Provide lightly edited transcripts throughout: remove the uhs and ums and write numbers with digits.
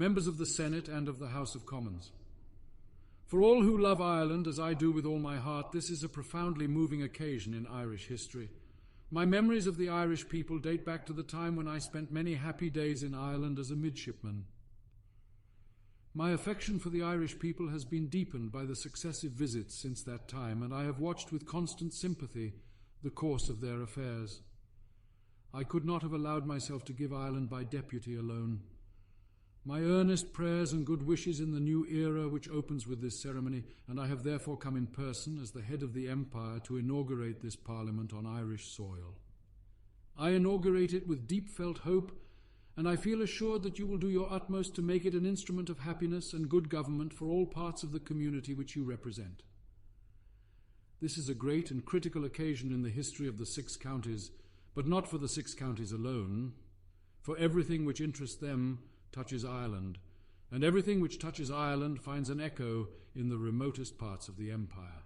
members of the Senate and of the House of Commons. For all who love Ireland, as I do with all my heart, this is a profoundly moving occasion in Irish history. My memories of the Irish people date back to the time when I spent many happy days in Ireland as a midshipman. My affection for the Irish people has been deepened by the successive visits since that time, and I have watched with constant sympathy the course of their affairs. I could not have allowed myself to give Ireland by deputy alone. My earnest prayers and good wishes in the new era which opens with this ceremony, and I have therefore come in person as the head of the Empire to inaugurate this Parliament on Irish soil. I inaugurate it with deep-felt hope, and I feel assured that you will do your utmost to make it an instrument of happiness and good government for all parts of the community which you represent. This is a great and critical occasion in the history of the 6 counties, but not for the 6 counties alone, for everything which interests them touches Ireland, and everything which touches Ireland finds an echo in the remotest parts of the Empire.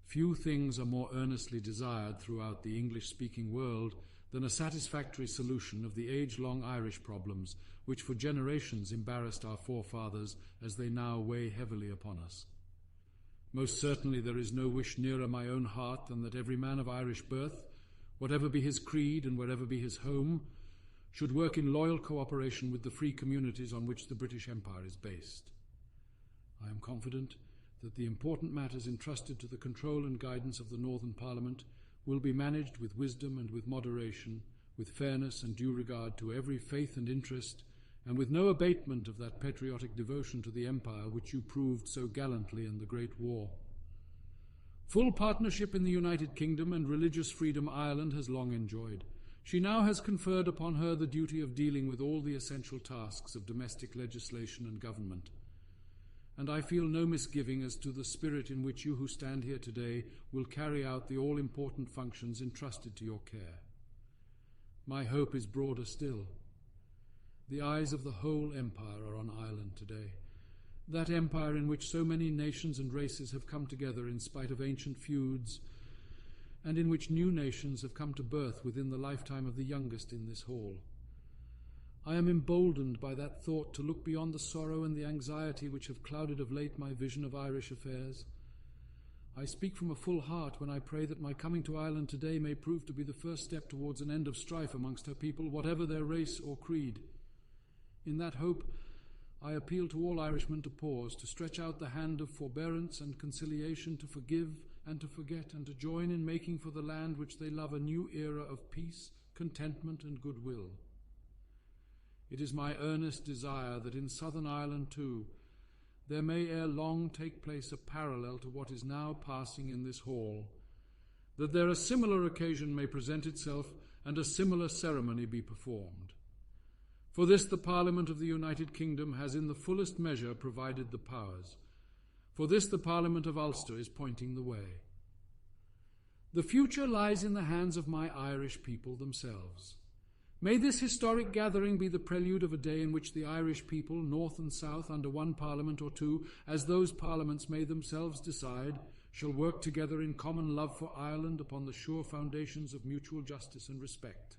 Few things are more earnestly desired throughout the English-speaking world than a satisfactory solution of the age-long Irish problems which for generations embarrassed our forefathers as they now weigh heavily upon us. Most certainly there is no wish nearer my own heart than that every man of Irish birth, whatever be his creed and wherever be his home, should work in loyal cooperation with the free communities on which the British Empire is based. I am confident that the important matters entrusted to the control and guidance of the Northern Parliament will be managed with wisdom and with moderation, with fairness and due regard to every faith and interest, and with no abatement of that patriotic devotion to the Empire which you proved so gallantly in the Great War. Full partnership in the United Kingdom and religious freedom Ireland has long enjoyed. She now has conferred upon her the duty of dealing with all the essential tasks of domestic legislation and government. And I feel no misgiving as to the spirit in which you who stand here today will carry out the all-important functions entrusted to your care. My hope is broader still. The eyes of the whole empire are on Ireland today, that empire in which so many nations and races have come together in spite of ancient feuds, and in which new nations have come to birth within the lifetime of the youngest in this hall. I am emboldened by that thought to look beyond the sorrow and the anxiety which have clouded of late my vision of Irish affairs. I speak from a full heart when I pray that my coming to Ireland today may prove to be the first step towards an end of strife amongst her people, whatever their race or creed. In that hope, I appeal to all Irishmen to pause, to stretch out the hand of forbearance and conciliation, to forgive and to forget, and to join in making for the land which they love a new era of peace, contentment, and goodwill. It is my earnest desire that in Southern Ireland too there may ere long take place a parallel to what is now passing in this hall, that there a similar occasion may present itself and a similar ceremony be performed. For this the Parliament of the United Kingdom has in the fullest measure provided the powers. For this the Parliament of Ulster is pointing the way. The future lies in the hands of my Irish people themselves. May this historic gathering be the prelude of a day in which the Irish people, north and south, under one Parliament or two, as those parliaments may themselves decide, shall work together in common love for Ireland upon the sure foundations of mutual justice and respect.